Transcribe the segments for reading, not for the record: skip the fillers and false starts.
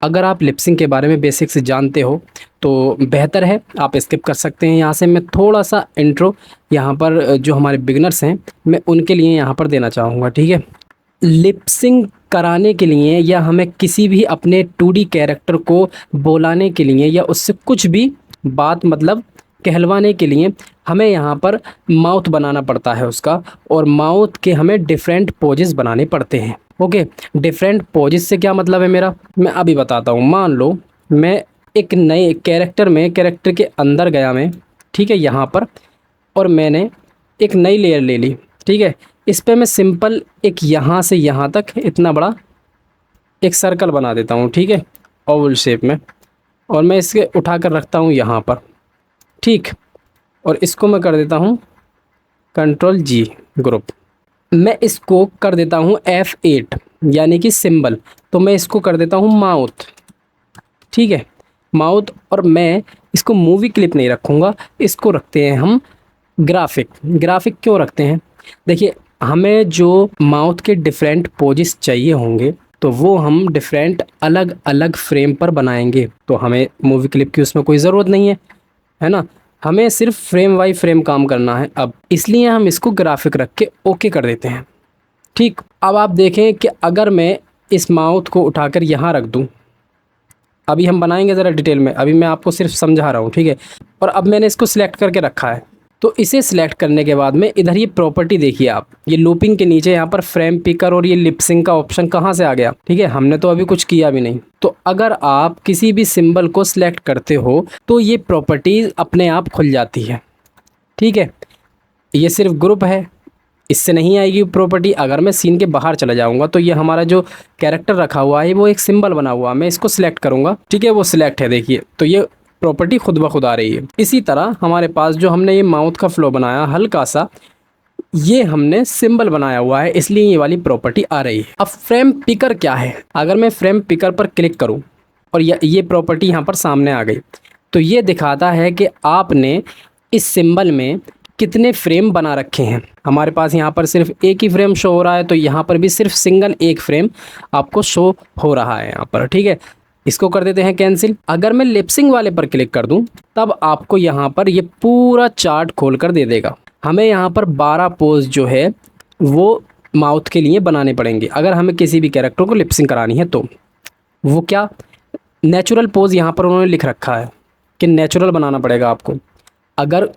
अगर आप लिपसिंग के बारे में बेसिक से जानते हो तो बेहतर है, आप स्किप कर सकते हैं। यहाँ से मैं थोड़ा सा इंट्रो यहाँ पर जो हमारे बिगनर्स हैं मैं उनके लिए यहाँ पर देना चाहूँगा, ठीक है। लिपसिंग कराने के लिए या हमें किसी भी अपने 2D कैरेक्टर को बोलाने के लिए या उससे कुछ भी बात मतलब कहलवाने के लिए हमें यहाँ पर माउथ बनाना पड़ता है उसका, और माउथ के हमें डिफरेंट पोजेस बनाने पड़ते हैं। ओके, डिफरेंट पोजेस से क्या मतलब है मेरा, मैं अभी बताता हूँ। मान लो मैं एक नए कैरेक्टर में कैरेक्टर के अंदर गया मैं, ठीक है, यहाँ पर, और मैंने एक नई लेयर ले ली, ठीक है। इस पे मैं सिंपल एक यहाँ से यहाँ तक इतना बड़ा एक सर्कल बना देता हूँ, ठीक है, ओवल शेप में, और मैं इसके उठा कर रखता हूँ यहाँ पर, ठीक। और इसको मैं कर देता हूँ Ctrl+G ग्रुप। मैं इसको कर देता हूँ F8 यानी कि सिंबल, तो मैं इसको कर देता हूँ माउथ, ठीक है, माउथ। और मैं इसको मूवी क्लिप नहीं रखूँगा, इसको रखते हैं हम ग्राफिक। ग्राफिक क्यों रखते हैं, देखिए हमें जो माउथ के डिफरेंट पोजेस चाहिए होंगे तो वो हम डिफरेंट अलग अलग फ्रेम पर बनाएंगे, तो हमें मूवी क्लिप की उसमें कोई ज़रूरत नहीं है ना। हमें सिर्फ फ्रेम बाई फ्रेम काम करना है अब, इसलिए हम इसको ग्राफिक रख के ओके कर देते हैं, ठीक। अब आप देखें कि अगर मैं इस माउथ को उठाकर यहाँ रख दूँ, अभी हम बनाएंगे ज़रा डिटेल में, अभी मैं आपको सिर्फ समझा रहा हूँ, ठीक है। और अब मैंने इसको सिलेक्ट करके रखा है, तो इसे सिलेक्ट करने के बाद में इधर ये प्रॉपर्टी देखिए आप, ये लूपिंग के नीचे यहाँ पर फ्रेम पिकर और ये लिपसिंग का ऑप्शन कहाँ से आ गया, ठीक है, हमने तो अभी कुछ किया भी नहीं। तो अगर आप किसी भी सिंबल को सिलेक्ट करते हो तो ये प्रॉपर्टीज अपने आप खुल जाती है, ठीक है। ये सिर्फ ग्रुप है, इससे नहीं आएगी प्रॉपर्टी। अगर मैं सीन के बाहर चला जाऊंगा तो ये हमारा जो कैरेक्टर रखा हुआ है वो एक सिंबल बना हुआ है, मैं इसको सिलेक्ट करूंगा, ठीक है, वो सिलेक्ट है, देखिए, तो ये प्रॉपर्टी खुद ब खुद आ रही है। इसी तरह हमारे पास जो हमने ये माउथ का फ्लो बनाया हल्का सा, ये हमने सिंबल बनाया हुआ है, इसलिए ये वाली प्रॉपर्टी आ रही है। अब फ्रेम पिकर क्या है, अगर मैं फ्रेम पिकर पर क्लिक करूं और ये प्रॉपर्टी यहाँ पर सामने आ गई, तो ये दिखाता है कि आपने इस सिंबल में कितने फ्रेम बना रखे हैं। हमारे पास यहाँ पर सिर्फ एक ही फ्रेम शो हो रहा है, तो यहाँ पर भी सिर्फ सिंगल एक फ्रेम आपको शो हो रहा है यहाँ पर, ठीक है। इसको कर देते हैं कैंसिल। अगर मैं लिपसिंग वाले पर क्लिक कर दूं तब आपको यहाँ पर ये पूरा चार्ट खोल कर दे देगा। हमें यहाँ पर 12 पोज जो है वो माउथ के लिए बनाने पड़ेंगे अगर हमें किसी भी कैरेक्टर को लिपसिंग करानी है तो। वो क्या, नेचुरल पोज यहाँ पर उन्होंने लिख रखा है कि नेचुरल बनाना पड़ेगा आपको। अगर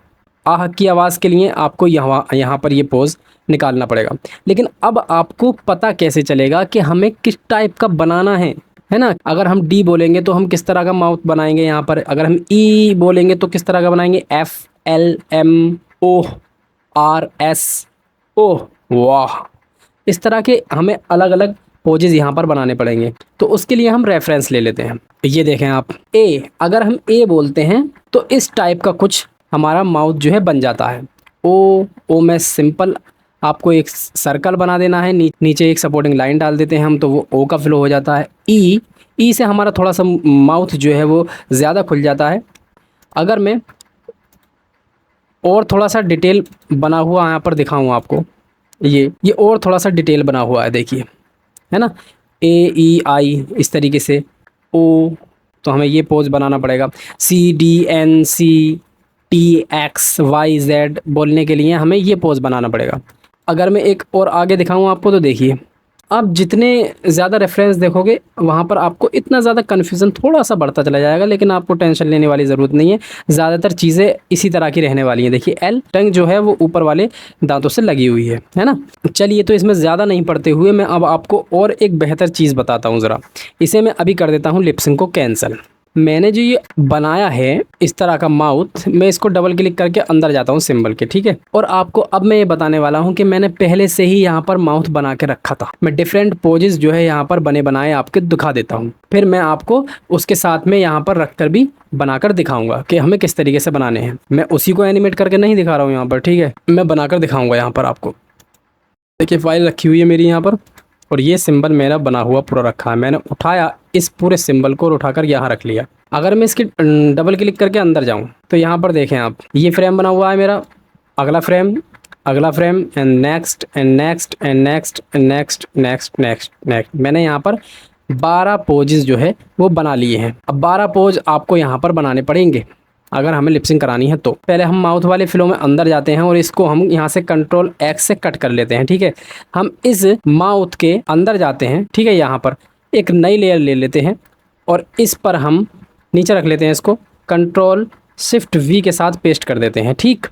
आह की आवाज़ के लिए आपको यहाँ पर ये पोज निकालना पड़ेगा। लेकिन अब आपको पता कैसे चलेगा कि हमें किस टाइप का बनाना है ना। अगर हम डी बोलेंगे तो हम किस तरह का माउथ बनाएंगे यहाँ पर, अगर हम ई बोलेंगे तो किस तरह का बनाएंगे, F L M O R S O, वाह, इस तरह के हमें अलग अलग पोजेज यहाँ पर बनाने पड़ेंगे। तो उसके लिए हम रेफरेंस ले लेते हैं। ये देखें आप, ए, अगर हम ए बोलते हैं तो इस टाइप का कुछ हमारा माउथ जो है बन जाता है। ओ में सिंपल आपको एक सर्कल बना देना है, नीचे एक सपोर्टिंग लाइन डाल देते हैं हम, तो वो ओ का फ्लो हो जाता है। ई से हमारा थोड़ा सा माउथ जो है वो ज़्यादा खुल जाता है। अगर मैं और थोड़ा सा डिटेल बना हुआ यहाँ पर दिखाऊँ आपको, ये और थोड़ा सा डिटेल बना हुआ है, देखिए, है ना, ए ई आई इस तरीके से। ओ, तो हमें ये पोज बनाना पड़ेगा। C D N C T X Y Z बोलने के लिए हमें ये पोज बनाना पड़ेगा। अगर मैं एक और आगे दिखाऊं आपको तो देखिए, आप जितने ज़्यादा रेफरेंस देखोगे वहाँ पर आपको इतना ज़्यादा कन्फ्यूज़न थोड़ा सा बढ़ता चला जाएगा, लेकिन आपको टेंशन लेने वाली ज़रूरत नहीं है, ज़्यादातर चीज़ें इसी तरह की रहने वाली हैं। देखिए एल टंग जो है वो ऊपर वाले दांतों से लगी हुई है ना। चलिए, तो इसमें ज़्यादा नहीं पढ़ते हुए मैं अब आपको और एक बेहतर चीज़ बताता हूँ ज़रा। इसे मैं अभी कर देता हूँ लिपसिंग को कैंसिल। मैंने जो ये बनाया है इस तरह का माउथ, मैं इसको डबल क्लिक करके अंदर जाता हूँ सिंबल के, ठीक है। और आपको अब मैं ये बताने वाला हूँ कि मैंने पहले से ही यहाँ पर माउथ बना के रखा था। मैं डिफरेंट पोजेस जो है यहाँ पर बने बनाए आपके दिखा देता हूँ, फिर मैं आपको उसके साथ में यहाँ पर रख कर भी बनाकर दिखाऊंगा कि हमें किस तरीके से बनाने हैं। मैं उसी को एनिमेट करके नहीं दिखा रहा हूँ यहाँ पर, ठीक है, मैं बनाकर दिखाऊंगा यहाँ पर आपको। देखिए फाइल रखी हुई है मेरी यहाँ पर, और ये सिंबल मेरा बना हुआ पूरा रखा है। मैंने उठाया इस पूरे सिंबल को और उठाकर यहाँ रख लिया। अगर मैं इसकी डबल क्लिक करके अंदर जाऊँ तो यहाँ पर देखें आप, ये फ्रेम बना हुआ है मेरा, अगला फ्रेम, अगला frame, and next and next and next and next next next next. मैंने यहाँ पर 12 पोजेस जो है वो बना लिए हैं। अब 12 पोज आपको यहाँ पर बनाने पड़ेंगे अगर हमें लिपसिंग करानी है। तो पहले हम माउथ वाले फ्लो में अंदर जाते हैं और इसको हम यहाँ से कंट्रोल एक्स से कट कर लेते हैं। ठीक है, हम इस माउथ के अंदर जाते हैं। ठीक है, यहाँ पर एक नई लेयर ले लेते हैं और इस पर हम नीचे रख लेते हैं, इसको कंट्रोल शिफ्ट वी के साथ पेस्ट कर देते हैं। ठीक,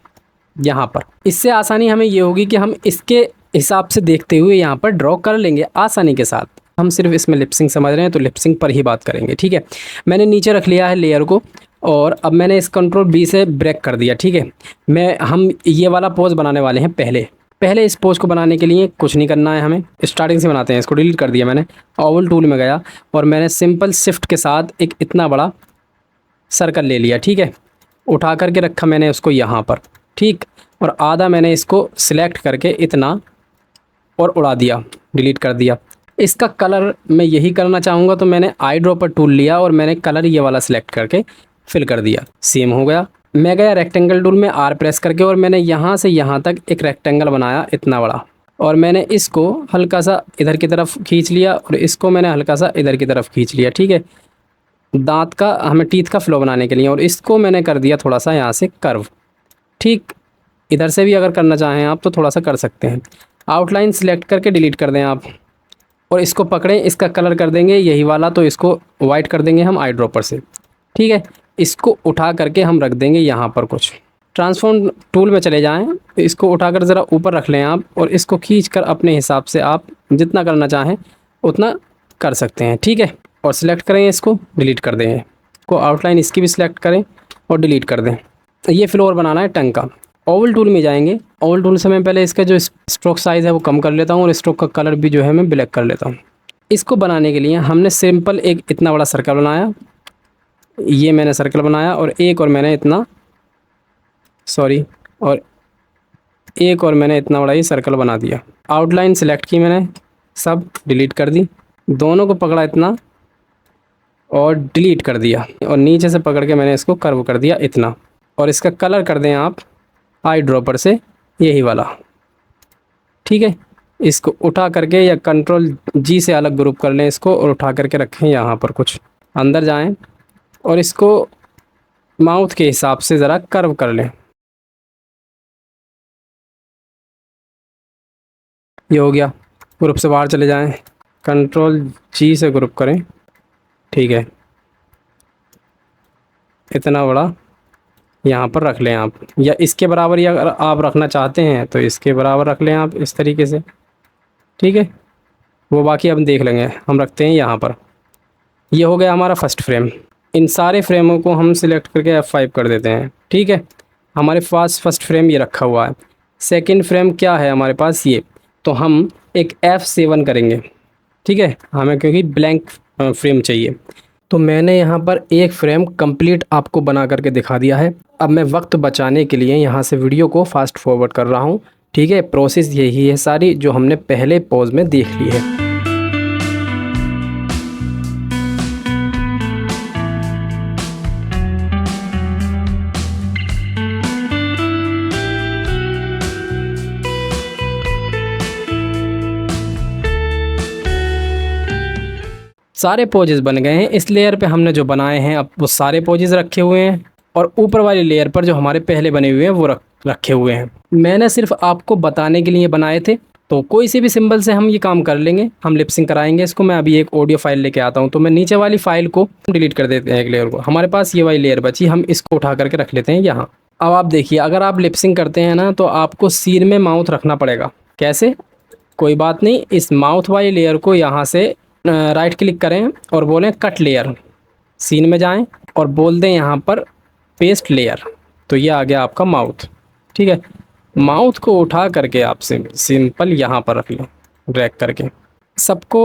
यहाँ पर इससे आसानी हमें ये होगी कि हम इसके हिसाब से देखते हुए यहाँ पर ड्रॉ कर लेंगे आसानी के साथ। हम सिर्फ इसमें लिपसिंग समझ रहे हैं तो लिपसिंग पर ही बात करेंगे। ठीक है, मैंने नीचे रख लिया है लेयर को और अब मैंने इस कंट्रोल बी से ब्रेक कर दिया। ठीक है, हम ये वाला पोज बनाने वाले हैं। पहले इस पोज को बनाने के लिए कुछ नहीं करना है, हमें स्टार्टिंग से बनाते हैं। इसको डिलीट कर दिया मैंने, ओवल टूल में गया और मैंने सिंपल शिफ्ट के साथ एक इतना बड़ा सर्कल ले लिया। ठीक है, उठा करके रखा मैंने उसको यहाँ पर। ठीक, और आधा मैंने इसको सिलेक्ट करके इतना और उड़ा दिया, डिलीट कर दिया। इसका कलर मैं यही करना चाहूँगा तो मैंने आई ड्रॉपर टूल लिया और मैंने कलर ये वाला सिलेक्ट करके फिल कर दिया। सेम हो गया। मैं गया रेक्टेंगल टूल में आर प्रेस करके और मैंने यहाँ से यहाँ तक एक रेक्टेंगल बनाया इतना बड़ा और मैंने इसको हल्का सा इधर की तरफ खींच लिया और इसको मैंने हल्का सा इधर की तरफ खींच लिया। ठीक है, दांत का हमें टीथ का फ्लो बनाने के लिए, और इसको मैंने कर दिया थोड़ा सा यहाँ से कर्व। ठीक, इधर से भी अगर करना चाहें आप तो थोड़ा सा कर सकते हैं। आउटलाइन सिलेक्ट करके डिलीट कर दें आप और इसको पकड़ें, इसका कलर कर देंगे यही वाला, तो इसको वाइट कर देंगे हम आई ड्रॉपर से। ठीक है, इसको उठा करके हम रख देंगे यहाँ पर कुछ। ट्रांसफॉर्म टूल में चले जाएं, इसको उठाकर ज़रा ऊपर रख लें आप और इसको खींचकर अपने हिसाब से आप जितना करना चाहें उतना कर सकते हैं। ठीक है, और सिलेक्ट करें, इसको डिलीट कर दें, को आउटलाइन इसकी भी सिलेक्ट करें और डिलीट कर दें। ये फ्लोर बनाना है टंग का। ओवल टूल में जाएंगे, ओवल टूल से मैं पहले इसका जो स्ट्रोक साइज़ है वो कम कर लेता हूँ और स्ट्रोक का कलर भी जो है मैं ब्लैक कर लेता हूँ। इसको बनाने के लिए हमने सिंपल एक इतना बड़ा सर्कल बनाया, ये मैंने सर्कल बनाया और एक और मैंने इतना इतना बड़ा ये सर्कल बना दिया। आउटलाइन सिलेक्ट की मैंने, सब डिलीट कर दी, दोनों को पकड़ा इतना और डिलीट कर दिया और नीचे से पकड़ के मैंने इसको कर्व कर दिया इतना, और इसका कलर कर दें आप आई ड्रॉपर से यही वाला। ठीक है, इसको उठा करके या कंट्रोल जी से अलग ग्रुप कर लें इसको और उठा करके रखें यहाँ पर कुछ, अंदर जाएं और इसको माउथ के हिसाब से ज़रा कर्व कर लें। ये हो गया। ग्रुप से बाहर चले जाएं, कंट्रोल जी से ग्रुप करें। ठीक है, इतना बड़ा यहाँ पर रख लें आप, या इसके बराबर, या अगर आप रखना चाहते हैं तो इसके बराबर रख लें आप इस तरीके से। ठीक है, वो बाकी हम देख लेंगे। हम रखते हैं यहाँ पर। ये हो गया हमारा फर्स्ट फ्रेम। इन सारे फ्रेमों को हम सिलेक्ट करके F5 कर देते हैं। ठीक है, हमारे पास फर्स्ट फ्रेम ये रखा हुआ है। सेकंड फ्रेम क्या है हमारे पास, ये तो हम एक F7 करेंगे। ठीक है, हमें क्योंकि ब्लैंक फ्रेम चाहिए, तो मैंने यहाँ पर एक फ्रेम कंप्लीट आपको बना करके दिखा दिया है। अब मैं वक्त बचाने के लिए यहाँ से वीडियो को फास्ट फॉरवर्ड कर रहा हूँ। ठीक है, प्रोसेस यही है सारी जो हमने पहले पोज में देख ली है। सारे पोजेस बन गए हैं। इस लेयर पे हमने जो बनाए हैं अब वो सारे पोजेस रखे हुए हैं और ऊपर वाली लेयर पर जो हमारे पहले बने हुए हैं वो रखे हुए हैं। मैंने सिर्फ आपको बताने के लिए बनाए थे, तो कोई से भी सिंबल से हम ये काम कर लेंगे। हम लिपसिंग कराएंगे इसको। मैं अभी एक ऑडियो फाइल लेके आता हूँ, तो मैं नीचे वाली फाइल को डिलीट कर देते हैं, एक लेयर को। हमारे पास ये वाली लेयर बची, हम इसको उठा करके रख लेते हैं यहाँ। अब आप देखिए, अगर आप लिपसिंग करते हैं ना तो आपको सीन में माउथ रखना पड़ेगा। कैसे? कोई बात नहीं, इस माउथ वाली लेयर को यहाँ से राइट क्लिक करें और बोलें कट लेयर, सीन में जाएं और बोल दें यहाँ पर पेस्ट लेयर, तो ये आ गया आपका माउथ। ठीक है, माउथ को उठा करके आप सिंपल यहाँ पर रख लें ड्रैग करके। सबको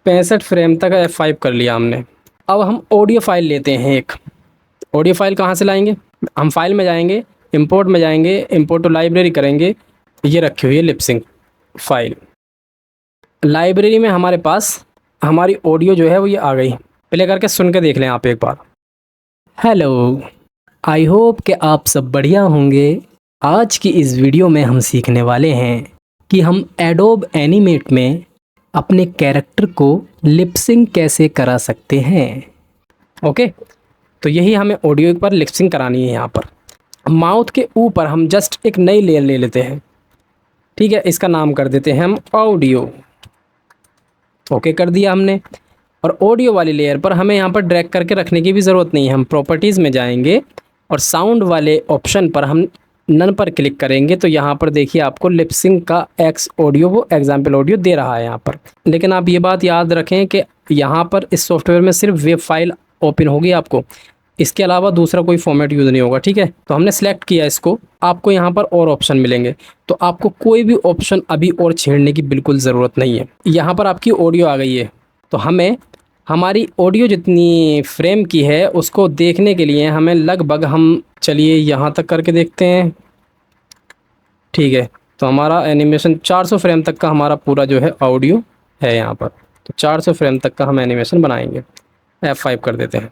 65 फ्रेम तक F5 कर लिया हमने। अब हम ऑडियो फाइल लेते हैं। एक ऑडियो फाइल कहाँ से लाएंगे? हम फाइल में जाएंगे, इंपोर्ट में जाएंगे, इंपोर्ट टू लाइब्रेरी करेंगे। ये रखी हुई है लिपसिंग फाइल। लाइब्रेरी में हमारे पास हमारी ऑडियो जो है वो ये आ गई। प्ले करके सुन के देख लें आप एक बार। हेलो, आई होप कि आप सब बढ़िया होंगे। आज की इस वीडियो में हम सीखने वाले हैं कि हम एडोब एनिमेट में अपने कैरेक्टर को लिप सिंक कैसे करा सकते हैं। ओके, तो यही हमें ऑडियो पर लिप सिंक करानी है। यहाँ पर माउथ के ऊपर हम जस्ट एक नई लेयर ले लेते हैं, ठीक है, इसका नाम कर देते हैं हम ऑडियो। ओके कर दिया हमने। और ऑडियो वाली लेयर पर हमें यहाँ पर ड्रैग करके रखने की भी ज़रूरत नहीं है। हम प्रॉपर्टीज़ में जाएंगे और साउंड वाले ऑप्शन पर हम नन पर क्लिक करेंगे तो यहाँ पर देखिए आपको लिप सिंक का एक्स ऑडियो, वो एग्जाम्पल ऑडियो दे रहा है यहाँ पर। लेकिन आप ये बात याद रखें कि यहाँ पर इस सॉफ्टवेयर में सिर्फ वेब फाइल ओपन होगी आपको, इसके अलावा दूसरा कोई फॉर्मेट यूज़ नहीं होगा, ठीक है। तो हमने सेलेक्ट किया इसको, आपको यहाँ पर और ऑप्शन मिलेंगे, तो आपको कोई भी ऑप्शन अभी और छेड़ने की बिल्कुल ज़रूरत नहीं है। यहाँ पर आपकी ऑडियो आ गई है, तो हमें हमारी ऑडियो जितनी फ्रेम की है उसको देखने के लिए हमें लगभग, हम चलिए यहाँ तक करके देखते हैं, ठीक है। तो हमारा एनिमेशन 400 फ्रेम तक का हमारा पूरा जो है ऑडियो है यहाँ पर, तो 400 फ्रेम तक का हम एनिमेशन बनाएंगे। F5 कर देते हैं,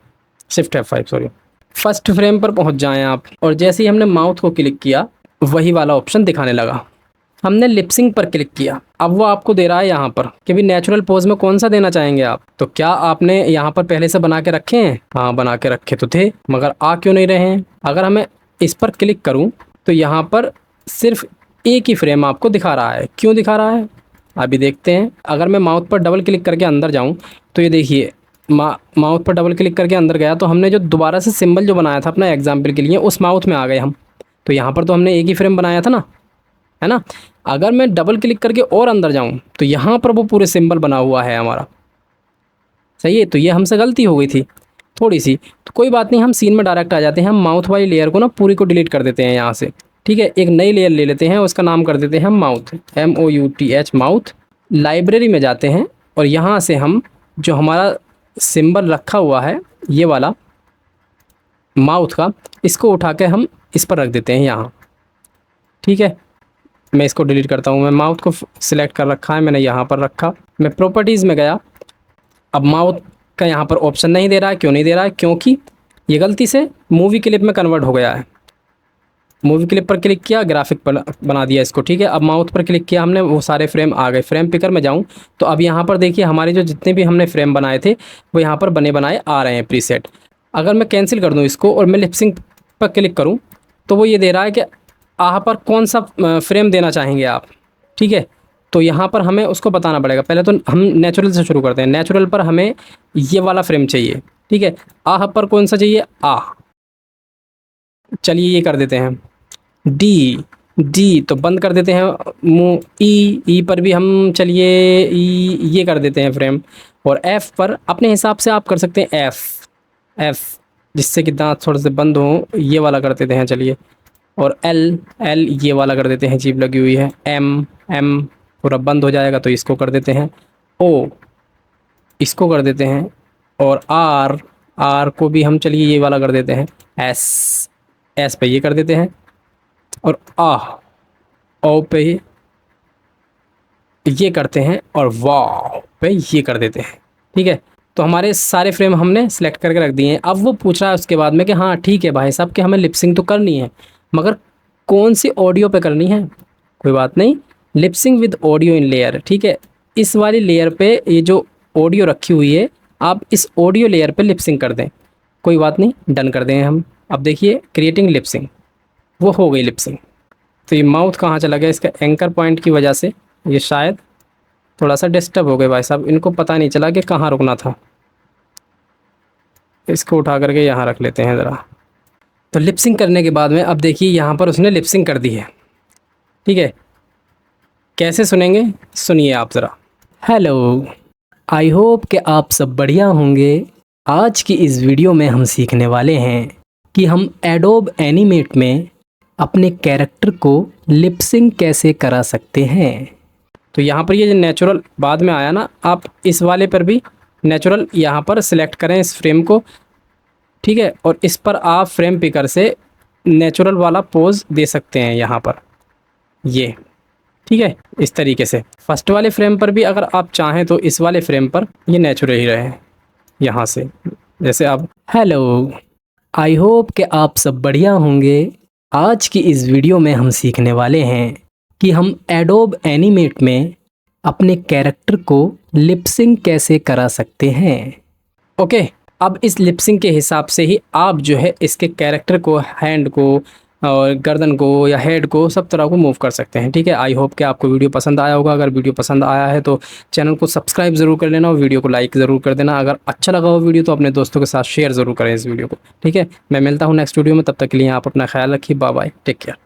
shift F5 sorry. First frame पर पहुँच जाएं आप, और जैसे ही हमने माउथ को क्लिक किया वही वाला ऑप्शन दिखाने लगा। हमने लिप सिंक पर क्लिक किया, अब वो आपको दे रहा है यहाँ पर कि भी नेचुरल पोज में कौन सा देना चाहेंगे आप। तो क्या आपने यहाँ पर पहले से बना के रखे हैं? हाँ बना के रखे तो थे, मगर आ क्यों नहीं रहे हैं? अगर हमें इस पर क्लिक करूँ तो यहाँ पर सिर्फ एक ही फ्रेम आपको दिखा रहा है। क्यों दिखा रहा है अभी देखते हैं। अगर मैं माउथ पर डबल क्लिक करके अंदर जाऊँ तो ये देखिए, माउथ पर डबल क्लिक करके अंदर गया तो हमने जो दोबारा से सिंबल जो बनाया था अपना एग्जाम्पल के लिए, उस माउथ में आ गए हम। तो यहाँ पर तो हमने एक ही फ्रेम बनाया था ना, है ना। अगर मैं डबल क्लिक करके और अंदर जाऊं तो यहाँ पर वो पूरे सिंबल बना हुआ है हमारा, सही है। तो ये हमसे गलती हो गई थी थोड़ी सी, तो कोई बात नहीं, हम सीन में डायरेक्ट आ जाते हैं। हम माउथ वाली लेयर को ना पूरी को डिलीट कर देते हैं यहाँ से, ठीक है। एक नई लेयर ले लेते हैं, उसका नाम कर देते हैं हम माउथ, MOUTH माउथ। लाइब्रेरी में जाते हैं और यहाँ से हम जो हमारा सिंबल रखा हुआ है ये वाला माउथ का, इसको उठा के हम इस पर रख देते हैं यहाँ, ठीक है। मैं इसको डिलीट करता हूँ। मैं माउथ को सिलेक्ट कर रखा है, मैंने यहाँ पर रखा। मैं प्रॉपर्टीज़ में गया, अब माउथ का यहाँ पर ऑप्शन नहीं दे रहा है। क्यों नहीं दे रहा है? क्योंकि ये गलती से मूवी क्लिप में कन्वर्ट हो गया है। मूवी क्लिप पर क्लिक किया, ग्राफिक बना दिया इसको, ठीक है। अब माउथ पर क्लिक किया हमने, वो सारे फ्रेम आ गए। फ्रेम पिकर में जाऊँ तो अब यहाँ पर देखिए हमारे जो जितने भी हमने फ्रेम बनाए थे वो यहाँ पर बने बनाए आ रहे हैं प्रीसेट। अगर मैं कैंसिल कर दूँ इसको और मैं लिप सिंक पर क्लिक करूँ तो वो ये दे रहा है कि यहाँ पर कौन सा फ्रेम देना चाहेंगे आप, ठीक है। तो यहाँ पर हमें उसको बताना पड़ेगा। पहले तो हम नेचुरल से शुरू करते हैं। नेचुरल पर हमें ये वाला फ्रेम चाहिए, ठीक है। आह पर कौन सा चाहिए? आ, चलिए ये कर देते हैं। डी तो बंद कर देते हैं मुँह। ई पर भी हम चलिए ये कर देते हैं फ्रेम। और एफ़ पर अपने हिसाब से आप कर सकते हैं एफ़, जिससे कि दांत थोड़े से बंद हों, ये वाला कर देते हैं चलिए। और एल ये वाला कर देते हैं, जीभ लगी हुई है। एम पूरा बंद हो जाएगा तो इसको कर देते हैं। ओ इसको कर देते हैं। और आर को भी हम चलिए ये वाला कर देते हैं। एस पे ये कर देते हैं। और ओ पे ये करते हैं। और वाव पे ये कर देते हैं, ठीक है। तो हमारे सारे फ्रेम हमने सेलेक्ट करके रख दिए हैं। अब वो पूछ रहा है उसके बाद में कि हाँ ठीक है भाई साहब कि हमें लिप सिंक तो करनी है, मगर कौन सी ऑडियो पे करनी है? कोई बात नहीं, lip sync with audio in layer, ठीक है। इस वाली लेयर पे ये जो ऑडियो रखी हुई है, आप इस ऑडियो लेयर पे लिप सिंक कर दें। कोई बात नहीं, डन कर दें हम। अब देखिए क्रिएटिंग लिप सिंक, वो हो गई लिप सिंक। तो ये माउथ कहाँ चला गया? इसका एंकर पॉइंट की वजह से ये शायद थोड़ा सा डिस्टर्ब हो गए भाई साहब, इनको पता नहीं चला कि कहाँ रुकना था। इसको उठा करके यहाँ रख लेते हैं ज़रा। तो लिप सिंक करने के बाद में अब देखिए यहाँ पर उसने लिप सिंक कर दी है, ठीक है। कैसे सुनेंगे सुनिए आप ज़रा। हेलो, आई होप कि आप सब बढ़िया होंगे। आज की इस वीडियो में हम सीखने वाले हैं कि हम एडोब एनिमेट में अपने कैरेक्टर को लिप सिंक कैसे करा सकते हैं। तो यहाँ पर ये जो नेचुरल बाद में आया ना, आप इस वाले पर भी नेचुरल यहाँ पर सिलेक्ट करें इस फ्रेम को, ठीक है। और इस पर आप फ्रेम पिकर से नेचुरल वाला पोज दे सकते हैं यहाँ पर, ये ठीक है। इस तरीके से फर्स्ट वाले फ्रेम पर भी अगर आप चाहें तो इस वाले फ्रेम पर ये नेचुरल ही रहे यहाँ से, जैसे आप। हेलो, आई होप कि आप सब बढ़िया होंगे। आज की इस वीडियो में हम सीखने वाले हैं कि हम एडोब एनिमेट में अपने कैरेक्टर को लिपसिंग कैसे करा सकते हैं। ओके, अब इस लिपसिंग के हिसाब से ही आप जो है इसके कैरेक्टर को, हैंड को और गर्दन को या हेड को सब तरह को मूव कर सकते हैं। ठीक है, आई होप कि आपको वीडियो पसंद आया होगा। अगर वीडियो पसंद आया है तो चैनल को सब्सक्राइब ज़रूर कर लेना और वीडियो को लाइक ज़रूर कर देना। अगर अच्छा लगा हो वीडियो तो अपने दोस्तों के साथ शेयर ज़रूर करें इस वीडियो को। ठीक है, मैं मिलता हूँ नेक्स्ट वीडियो में, तब तक के लिए आप अपना ख्याल रखिए। Bye bye, take care.